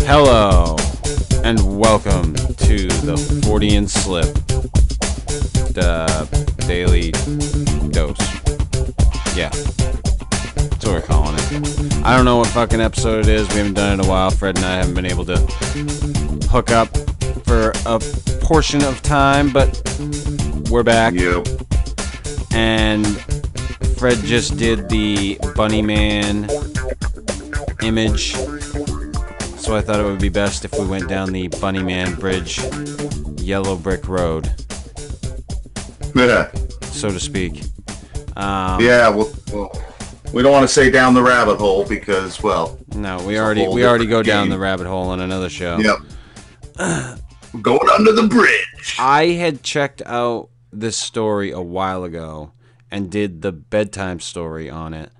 Hello, and welcome to the Fortean Slip Daily Dose. Yeah, that's what we're calling it. I don't know what fucking episode it is. We haven't done it in a while. Fred and I haven't been able to hook up for a portion of time, but we're back. Yep. And Fred just did the Bunnyman image, so I thought it would be best if we went down the Bunnyman Bridge, Yellow Brick Road, Yeah. so to speak. Yeah. Well, we don't want to say down the rabbit hole because, well. No, we already go down the rabbit hole on another show. Yep. Going under the bridge. I had checked out this story a while ago and did the bedtime story on it.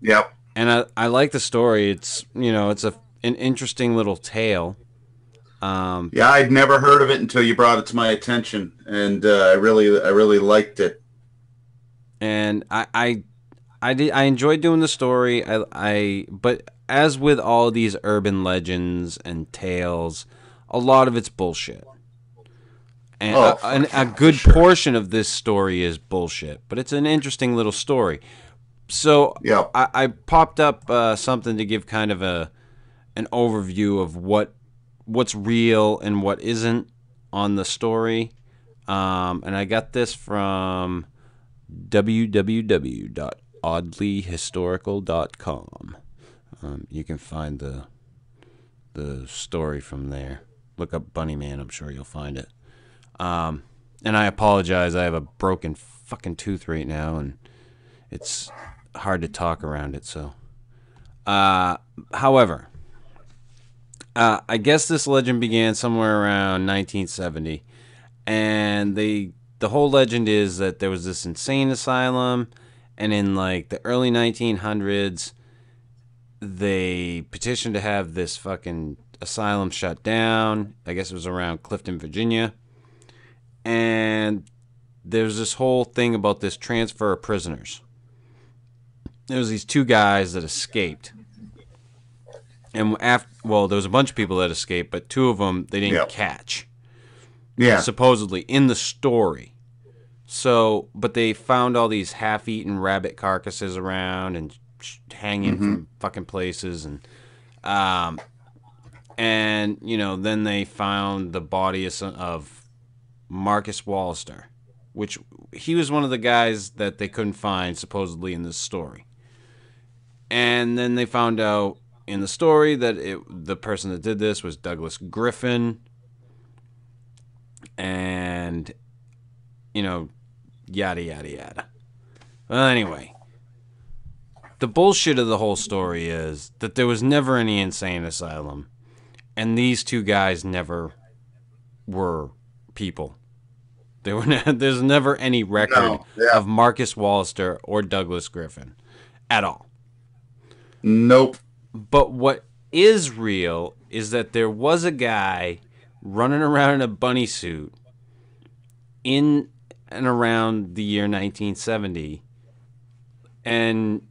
Yep. And I like the story. It's, it's an interesting little tale. Yeah, I'd never heard of it until you brought it to my attention, and I really liked it. And I enjoyed doing the story. But as with all these urban legends and tales, a lot of it's bullshit. And a good portion of this story is bullshit, but it's an interesting little story. So Yep. I popped up something to give kind of an overview of what's real and what isn't on the story. And I got this from www.oddlyhistorical.com. You can find the story from there. Look up Bunnyman, I'm sure you'll find it. And I apologize, I have a broken fucking tooth right now, and it's hard to talk around it, so. However, I guess this legend began somewhere around 1970, and the whole legend is that there was this insane asylum, and in like the early 1900s, they petitioned to have this fucking asylum shut down. I guess it was around Clifton, Virginia. And there's this whole thing about this transfer of prisoners. There was these two guys that escaped. And there was a bunch of people that escaped, but two of them they didn't catch. Yeah. Supposedly in the story. So, but they found all these half-eaten rabbit carcasses around and hanging from fucking places, and then they found the body of Marcus Wallister, which he was one of the guys that they couldn't find supposedly in this story. And then they found out in the story that the person that did this was Douglas Griffin, and yada yada yada. Well, anyway, the bullshit of the whole story is that there was never any insane asylum, and these two guys never were people. There's never any record of Marcus Wallister or Douglas Griffin at all. Nope. But what is real is that there was a guy running around in a bunny suit in and around the year 1970, and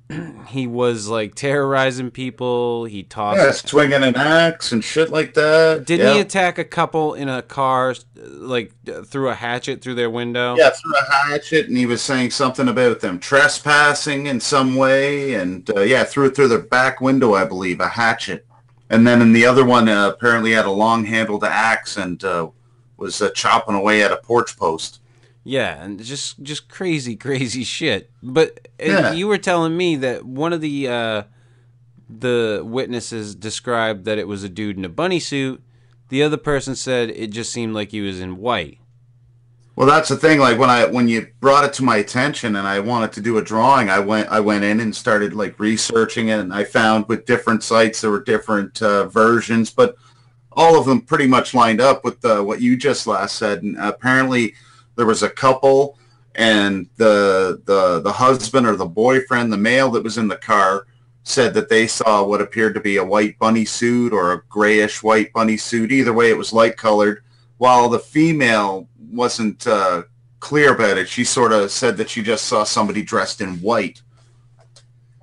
he was like terrorizing people. He tossed, swinging an axe and shit like that. Didn't he attack a couple in a car, like threw a hatchet through their window? Yeah, threw a hatchet, and he was saying something about them trespassing in some way, and threw it through their back window, I believe, a hatchet. And then in the other one, apparently had a long-handled axe and was chopping away at a porch post. Yeah, and just crazy, crazy shit. But you were telling me that one of the witnesses described that it was a dude in a bunny suit. The other person said it just seemed like he was in white. Well, that's the thing. Like when you brought it to my attention, and I wanted to do a drawing, I went in and started like researching it, and I found with different sites there were different versions, but all of them pretty much lined up with what you just last said. And apparently there was a couple, and the husband or the boyfriend, the male that was in the car, said that they saw what appeared to be a white bunny suit or a grayish white bunny suit. Either way, it was light colored, while the female wasn't clear about it. She sort of said that she just saw somebody dressed in white.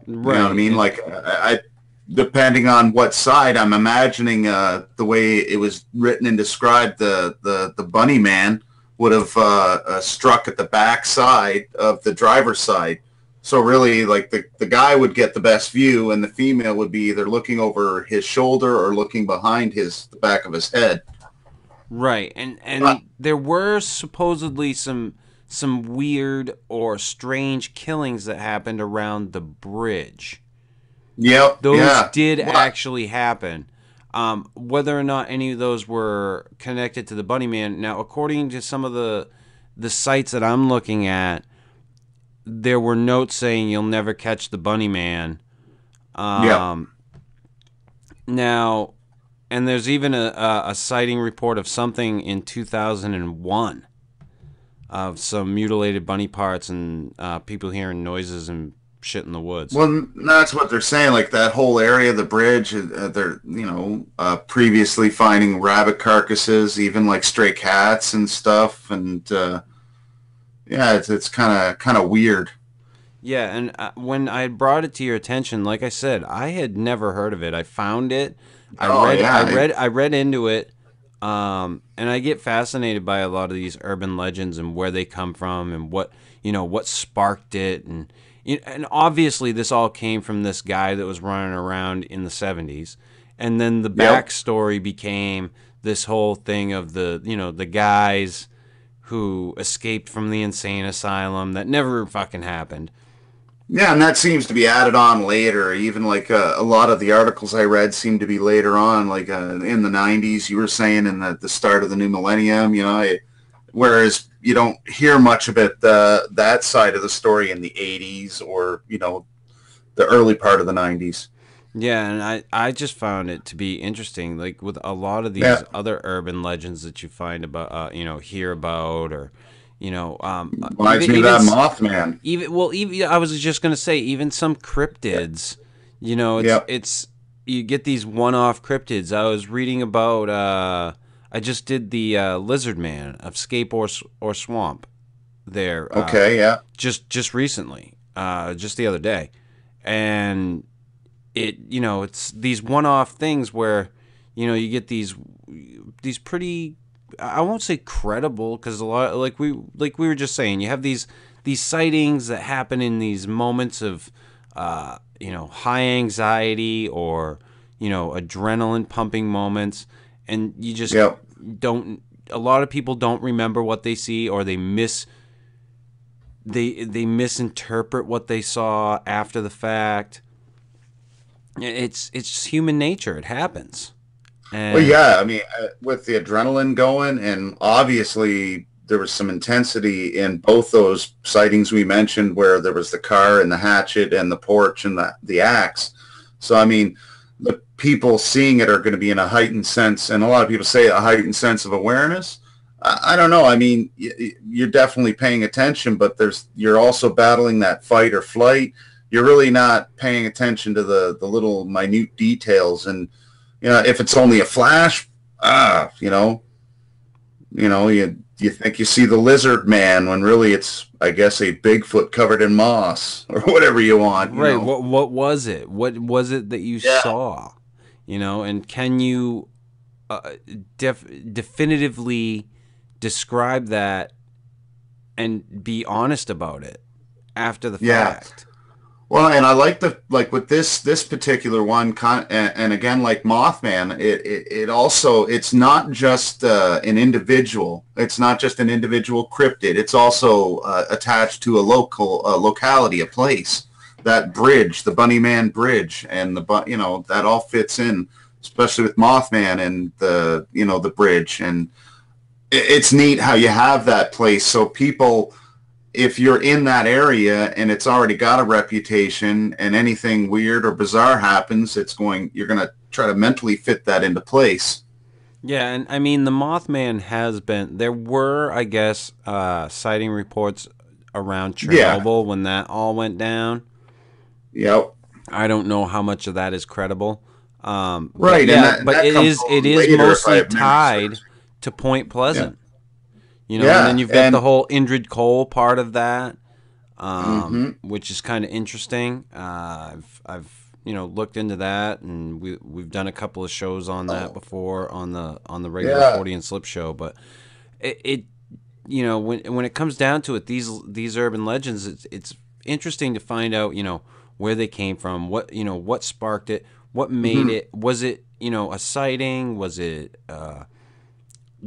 You know what I Right. mean? Like, depending on what side, I'm imagining the way it was written and described, the Bunnyman would have struck at the back side of the driver's side. So really, like the guy would get the best view, and the female would be either looking over his shoulder or looking behind the back of his head. Right. But, And there were supposedly some weird or strange killings that happened around the bridge. yep, Those yeah. did What? actually happen. Whether or not any of those were connected to the Bunnyman, now according to some of the sites that I'm looking at, there were notes saying you'll never catch the Bunnyman. Yep. Um, now, and there's even a sighting report of something in 2001 of some mutilated bunny parts and people hearing noises and shit in the woods. Well, that's what they're saying. Like that whole area of the bridge, they're previously finding rabbit carcasses, even like stray cats and stuff, and yeah, it's kind of weird. Yeah, and when I brought it to your attention, like I said, I had never heard of it. I found it. Oh yeah, I read into it, and I get fascinated by a lot of these urban legends and where they come from and what sparked it, and obviously this all came from this guy that was running around in the 70s, and then the yep. backstory became this whole thing of the guys who escaped from the insane asylum that never fucking happened. Yeah, and that seems to be added on later. Even like a lot of the articles I read seem to be later on, like in the '90s. You were saying in the start of the new millennium, whereas you don't hear much about that side of the story in the '80s or the early part of the '90s. Yeah, and I just found it to be interesting, like with a lot of these Yeah, other urban legends that you find about, hear about, or, reminds me of that Mothman. even I was just gonna say, even some Yeah, cryptids, yep. it's you get these one-off cryptids. I was reading about, I just did the Lizard Man of Scape or Swamp there, Okay, yeah, just recently, just the other day, and it's these one-off things where you get these pretty, I won't say credible, because a lot, like we were just saying, you have these sightings that happen in these moments of high anxiety or adrenaline pumping moments, and you just yep. don't, a lot of people don't remember what they see, or they misinterpret what they saw after the fact. It's just human nature. It happens. Well, And yeah, I mean, with the adrenaline going, and obviously there was some intensity in both those sightings we mentioned, where there was the car and the hatchet and the porch and the axe. So, I mean, the people seeing it are going to be in a heightened sense, and a lot of people say a heightened sense of awareness. I don't know. I mean, you're definitely paying attention, but you're also battling that fight or flight. You're really not paying attention to the little minute details, and if it's only a flash, you think you see the lizard man when really it's, I guess, a Bigfoot covered in moss or whatever you want. right, what was it? What was it that you Yeah. saw? And can you definitively describe that and be honest about it after the Yeah. fact? Well, and I like with this particular one, and again, like Mothman, it also, it's not just an individual. It's not just an individual cryptid. It's also attached to a locality, a place. That bridge, the Bunnyman Bridge, and that all fits in, especially with Mothman and the bridge. And it's neat how you have that place, so people, if you're in that area and it's already got a reputation, and anything weird or bizarre happens, you're going to try to mentally fit that into place. Yeah, and I mean, the Mothman has been, there were, I guess, sighting reports around Yeah. Chernobyl when that all went down. Yep. I don't know how much of that is credible. But Right. And yeah, that, but that comes it is later if I mostly have memory tied serves. to Point Yeah. Pleasant. You know, and then Yeah, you've got the and whole Indrid Cole part of that, hmm which is kind of interesting. I've looked into that, and we've done a couple of shows on that oh, before on the regular yeah, Fortean Slip show. But it when it comes down to it, these urban legends, it's interesting to find out where they came from, what sparked it, what made hmm it. Was it a sighting? Was it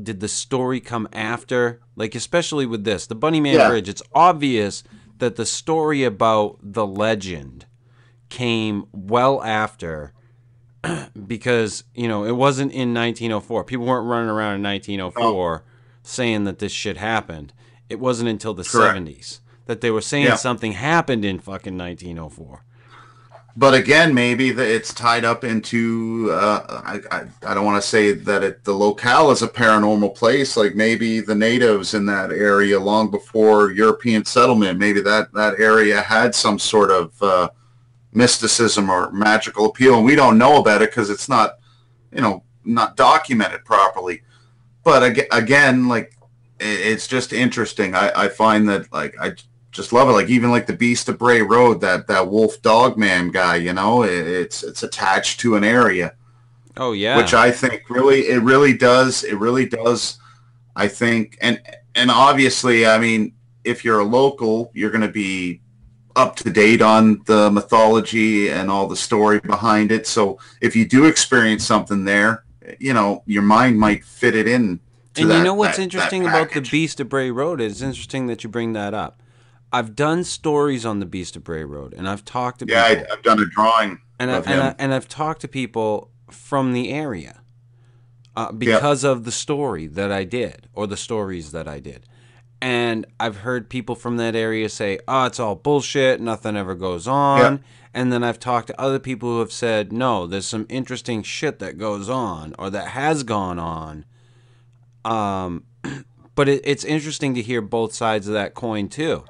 did the story come after? Like, especially with this, the Bunnyman yeah, Bridge, it's obvious that the story about the legend came well after, because, it wasn't in 1904. People weren't running around in no, 1904 saying that this shit happened. It wasn't until the correct. 70s that they were saying Yeah. something happened in fucking 1904. But again, maybe that it's tied up into. I don't want to say that the locale is a paranormal place. Like maybe the natives in that area, long before European settlement, maybe that area had some sort of mysticism or magical appeal, and we don't know about it because it's not, not documented properly. But again, like it's just interesting. I find that like I just love it. Like even like the Beast of Bray Road, that Wolf Dog Man guy, it's attached to an area, Oh which yeah. I think it really does. I think, and obviously, I mean, if you're a local, you're going to be up to date on the mythology and all the story behind it. So if you do experience something there, your mind might fit it in to And you know that what's that that interesting about the package. Beast of Bray Road? It's interesting that you bring that up. I've done stories on the Beast of Bray Road, and I've talked to Yeah, people, I've done a drawing and of him. I've talked to people from the area, Yep. because of the story that I did, or the stories that I did. And I've heard people from that area say, "Oh, it's all bullshit. Nothing ever goes Yep. on." And then I've talked to other people who have said, "No, there's some interesting shit that goes on, or that has gone on." Um, but it's interesting to hear both sides of that coin too.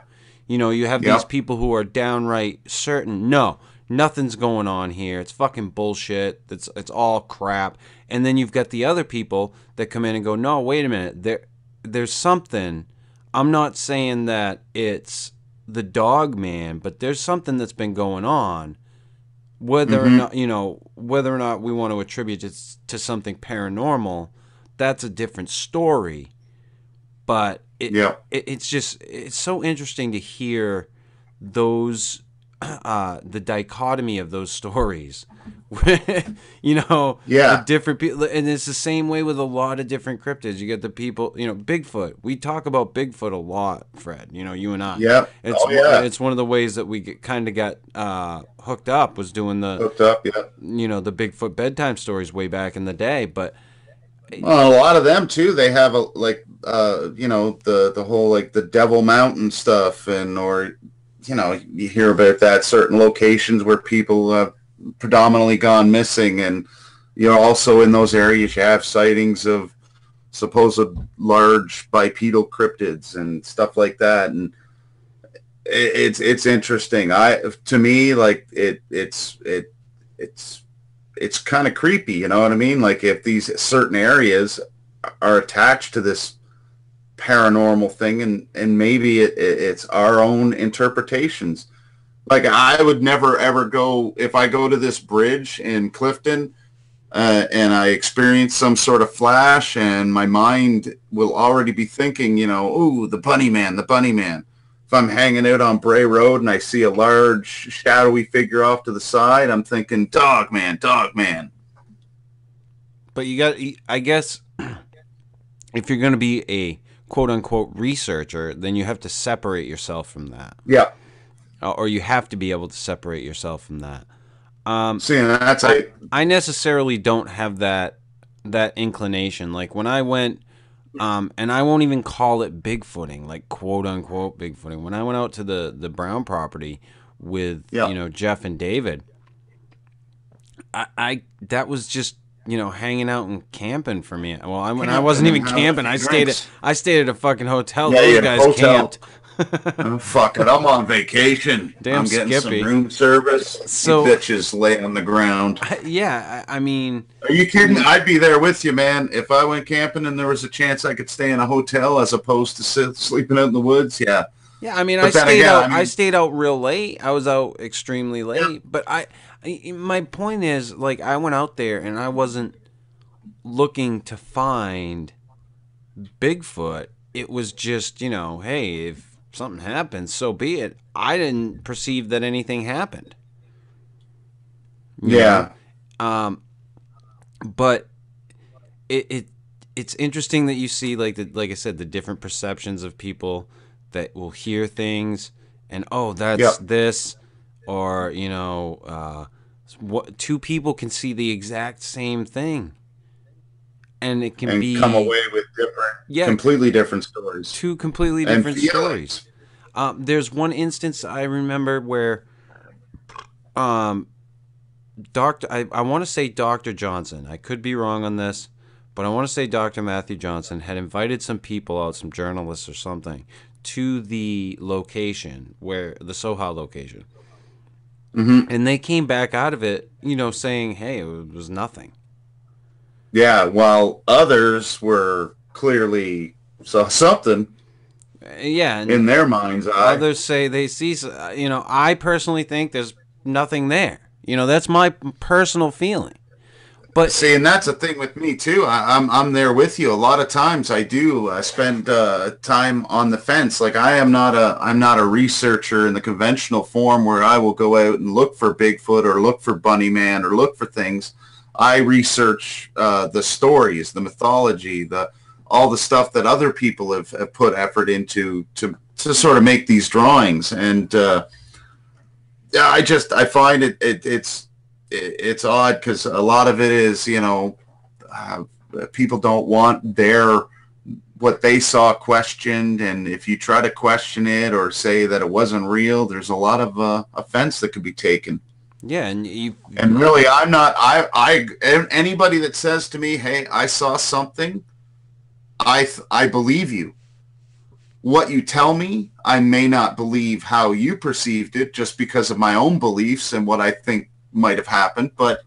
You have these Yep. people who are downright certain, no, nothing's going on here. It's fucking bullshit. It's all crap. And then you've got the other people that come in and go, no, wait a minute. There's something. I'm not saying that it's the dog man, but there's something that's been going on. Mm-hmm. Whether or not we want to attribute it to something paranormal, that's a different story. But Yep. it's so interesting to hear those the dichotomy of those stories. The Yeah. different people, and it's the same way with a lot of different cryptids. You get the people, Bigfoot. We talk about Bigfoot a lot, Fred. You and I. Yep. It's Oh yeah. it's one of the ways that we kind of got hooked up, was doing Hooked up. Yep. the Bigfoot bedtime stories way back in the day. But Well, a lot of them too. They have a like the whole like the Devil Mountain stuff, and or you hear about that certain locations where people predominantly gone missing, and also in those areas you have sightings of supposed large bipedal cryptids and stuff like that, and it's interesting. To me, like it's kind of creepy, you know what I mean? Like if these certain areas are attached to this paranormal thing, and maybe it's our own interpretations. Like I would never ever go, if I go to this bridge in Clifton and I experience some sort of flash, and my mind will already be thinking, ooh, the bunny man, the bunny man. If I'm hanging out on Bray Road and I see a large shadowy figure off to the side, I'm thinking dog man, dog man. you got, I guess, if you're going to be a quote unquote researcher, then you have to separate yourself from that, Yeah. or you have to be able to separate yourself from that. See, and that's I I I necessarily don't have that inclination. Like when I went, and I won't even call it bigfooting, like quote unquote bigfooting. When I went out to the Brown property with yeah. Jeff and David, I that was just hanging out and camping for me. Well, when I wasn't Camping and even having a camping, few drinks. I stayed at a fucking hotel. Yeah, you Those had a guys hotel. camped. Oh, fuck it. I'm on vacation. Damn I'm getting some Skippy. room service. You So, bitches lay on the ground. yeah, I mean, Are you kidding? I'd be there with you, man. If I went camping and there was a chance I could stay in a hotel as opposed to sleeping out in the woods, yeah. yeah, I mean, I But then stayed again, I out. I mean, stayed out real late. I was out extremely yeah, late. But my point is, like, I went out there and I wasn't looking to find Bigfoot. It was just, hey, if something happens, so be it. I didn't perceive that anything happened. You know, yeah, um, but it it's interesting that you see like I said, the different perceptions of people that will hear things and oh, that's yep, this, or what two people can see the exact same thing, and it can and come be away with different, yeah, completely different stories two completely and different stories. feelings. There's one instance I remember where um, I want to say Dr. Johnson. I could be wrong on this, but I want to say Dr. Matthew Johnson had invited some people out, some journalists or something, to the location where the Soha location. Hmm. And they came back out of it, saying, hey, it was nothing. Yeah, while others were clearly saw something Yeah, in and their mind's eye. others say they see, I personally think there's nothing there. That's my personal feeling. But See, and that's a thing with me too. I'm there with you. A lot of times I do. I spend time on the fence. Like I'm not a researcher in the conventional form where I will go out and look for Bigfoot or look for Bunnyman or look for things. I research the stories, the mythology, the all the stuff that other people have put effort into to sort of make these drawings. And yeah, I find it's odd because a lot of it is uh, people don't want their what they saw questioned, and if you try to question it or say that it wasn't real, there's a lot of offense that could be taken. yeah, and you, And really, I'm not. I anybody that says to me, "Hey, I saw something," I believe you. What you tell me, I may not believe how you perceived it just because of my own beliefs and what I think might have happened. But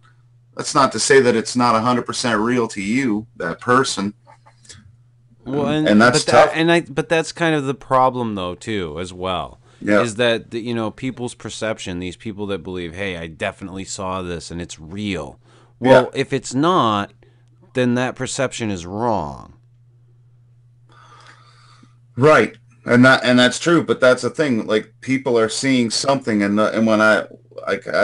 that's not to say that it's not 100% real to you, that person. well, And that's tough. but that's kind of the problem though too, as well, Yeah. is that people's perception, these people that believe, hey, I definitely saw this and it's real. Yeah. Well, if it's not, then that perception is wrong. Right. And that's true, but that's the thing. Like people are seeing something, and when I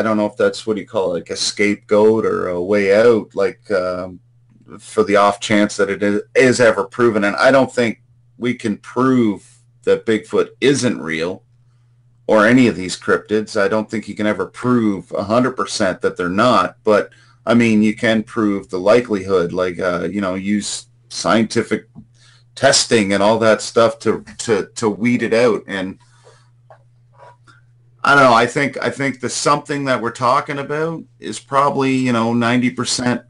don't know if that's what you call it, like a scapegoat or a way out, like for the off chance that is ever proven. And I don't think we can prove that Bigfoot isn't real or any of these cryptids. I don't think you can ever prove 100% that they're not. But I mean, you can prove the likelihood, like use scientific testing and all that stuff to weed it out. And I don't know. I think the something that we're talking about is probably 90%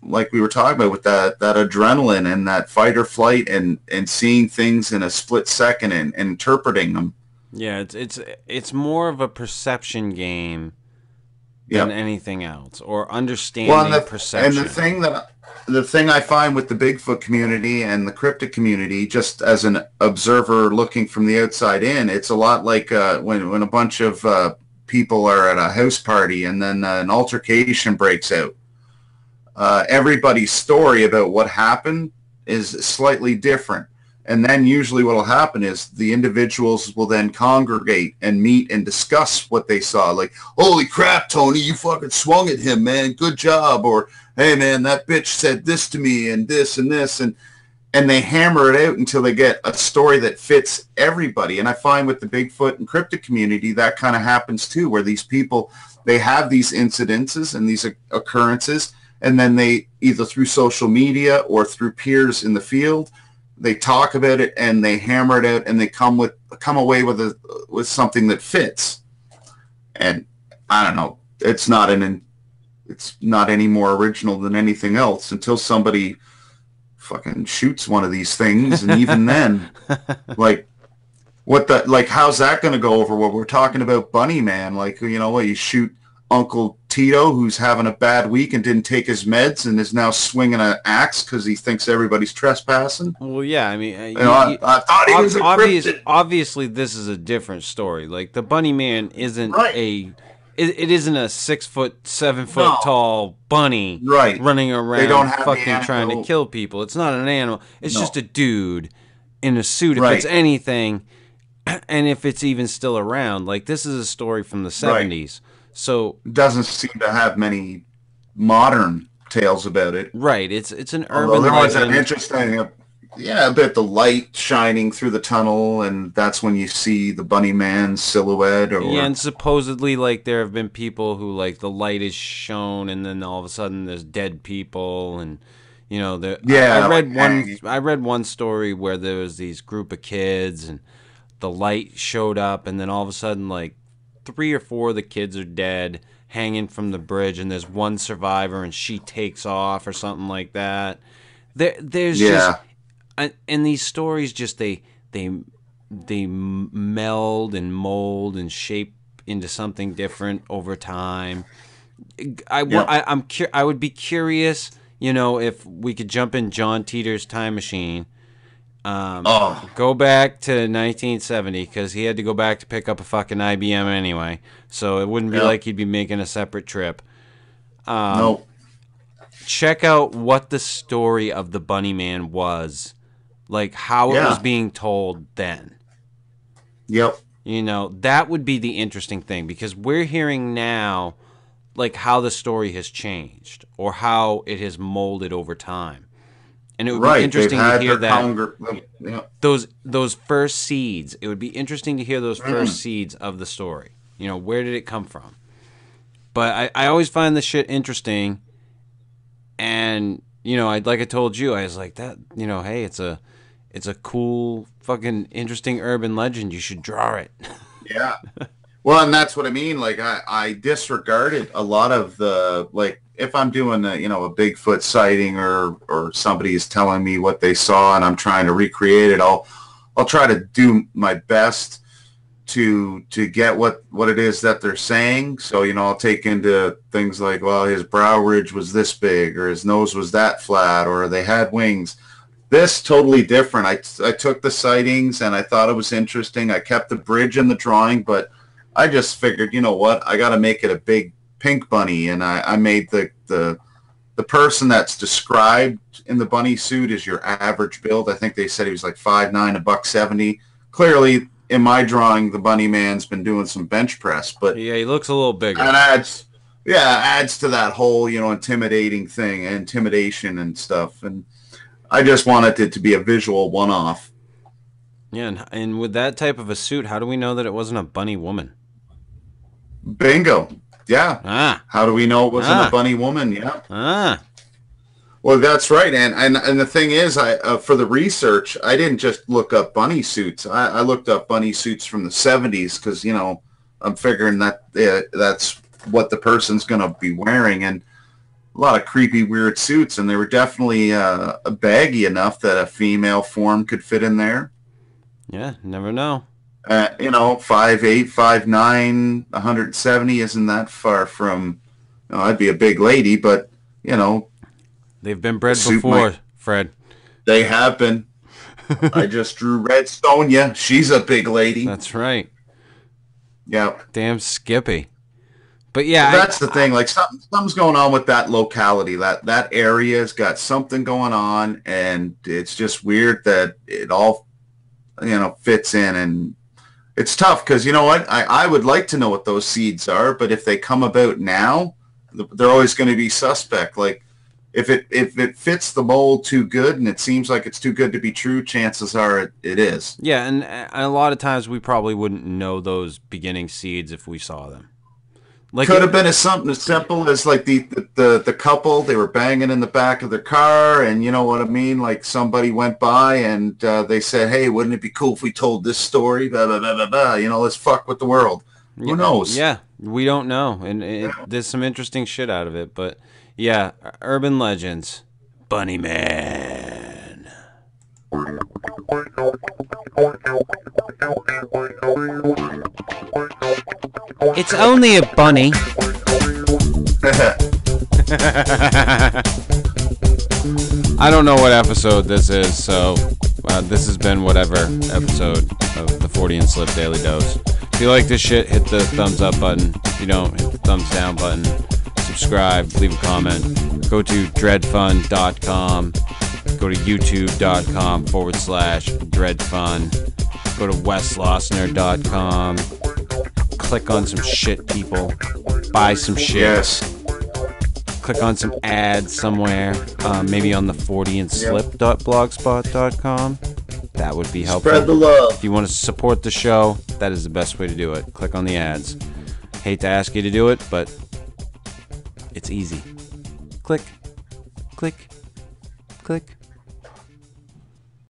like we were talking about with that adrenaline and that fight or flight and seeing things in a split second and interpreting them. Yeah, it's more of a perception game than Yeah. anything else, or Well, and understanding the perception. thing I find with the Bigfoot community and the cryptid community, just as an observer looking from the outside in, it's a lot like when a bunch of people are at a house party and then an altercation breaks out. Everybody's story about what happened is slightly different. And then usually what will happen is the individuals will then congregate and meet and discuss what they saw. Like, holy crap, Tony, you fucking swung at him, man. Good job. Or, hey, man, that bitch said this to me and this and this. And they hammer it out until they get a story that fits everybody. And I find with the Bigfoot and cryptid community, that kind of happens too, where these people, they have these incidences and these occurrences, and then they either through social media or through peers in the field, they talk about it and they hammer it out and they come away with something that fits. And I don't know, it's not any more original than anything else until somebody fucking shoots one of these things, and even then, like What the like? How's that going to go over? What we're talking about, Bunnyman? Like, you know what? You shoot Uncle Tito, who's having a bad week and didn't take his meds, and is now swinging an axe because he thinks everybody's trespassing. Well, yeah, I mean, You know, I thought he was a cryptid. obviously, this is a different story. Like the bunny man isn't Right. it isn't a 6 foot, 7 foot No. tall bunny Right. running They don't around have the fucking trying to animal. kill people. It's not an animal. It's No. just a dude in a suit. If it's Right. anything, and if it's even still around, like this is a story from the Right. 70s. So Doesn't seem to have many modern tales about it. right, it's an Although urban there was an legend. interesting, yeah, a bit the light shining through the tunnel, and that's when you see the bunny man's silhouette. Yeah, Or and supposedly, like, there have been people who, like, the light is shown, and then all of a sudden there's dead people, and you know, yeah, like I read one story where there was these group of kids, and the light showed up, and then all of a sudden, like, 3 or 4 of the kids are dead, hanging from the bridge, and there's one survivor, and she takes off or something like that. There's just, yeah, and these stories just they meld and mold and shape into something different over time. yeah. I would be curious, you know, if we could jump in John Teeter's time machine, Oh go back to 1970 because he had to go back to pick up a fucking IBM anyway, so it wouldn't be yeah, like he'd be making a separate trip. no, Check out what the story of the Bunny Man was, like how it was yeah, being told then. yep, You know, that would be the interesting thing because we're hearing now like how the story has changed or how it has molded over time. And it would be right. They've interesting to had hear their that hunger. Yeah, those first seeds. It would be interesting to hear those first seeds of the story. You know, where did it come from? But I always find this shit interesting and you know, like I told you, I was like that, you know, hey, it's a cool fucking interesting urban legend. You should draw it. yeah. Well, and that's what I mean. Like I disregarded a lot of the like if I'm doing a a Bigfoot sighting or somebody is telling me what they saw and I'm trying to recreate it, I'll try to do my best to get what it is that they're saying. So, I'll take into things like, well, his brow ridge was this big or his nose was that flat or they had wings. This totally different. I took the sightings and I thought it was interesting. I kept the bridge in the drawing, but I just figured, you know what, I got to make it a big pink bunny, and I made the person that's described in the bunny suit is your average build. I think they said he was like 5'9", $170. Clearly, in my drawing, the bunny man's been doing some bench press, but Yeah, he looks a little bigger. and adds to that whole intimidating thing, intimidation and stuff. And I just wanted it to be a visual one-off. Yeah, and with that type of a suit, how do we know that it wasn't a bunny woman? Bingo. Yeah. Ah, How do we know it wasn't a ah, bunny woman? Yeah. ah. Well, that's right. And the thing is, I for the research, I didn't just look up bunny suits. I looked up bunny suits from the 70s because, I'm figuring that that's what the person's going to be wearing. And a lot of creepy, weird suits. And they were definitely baggy enough that a female form could fit in there. Yeah, never know. 5'8", 5'9", 170 isn't that far from, I'd be a big lady, but, They've been bred suit before, might, Fred. they have been. I just drew Red Sonja. She's a big lady. That's right. Yeah. Damn Skippy. But yeah, That's the thing. Like something's going on with that locality. That area's got something going on, and it's just weird that it all, fits in. And it's tough because you know what? I would like to know what those seeds are, but if they come about now, they're always going to be suspect. Like if it fits the mold too good and it seems like it's too good to be true, chances are it is. yeah, and a lot of times we probably wouldn't know those beginning seeds if we saw them. Like Could have been something as simple as like the couple, they were banging in the back of their car, and you know what I mean? Like somebody went by and they said, hey, wouldn't it be cool if we told this story? Blah, blah, blah, blah, blah. Let's fuck with the world. Who knows? Yeah, we don't know, and there's some interesting shit out of it. But yeah, urban legends, Bunny Man. It's only a bunny. I don't know what episode this is, so this has been whatever episode of the Fortean Slip Daily Dose. If you like this shit, hit the thumbs up button. If you don't, hit the thumbs down button. Subscribe, leave a comment. Go to dredfunn.com. Go to youtube.com/Dred Funn. Go to weslosner.com. Click on some shit, people. Buy some shit. Yes. Click on some ads somewhere. Maybe on the forteanslip.blogspot.com. That would be helpful. Spread the love. If you want to support the show, that is the best way to do it. Click on the ads. Hate to ask you to do it, but it's easy. Click, click, click.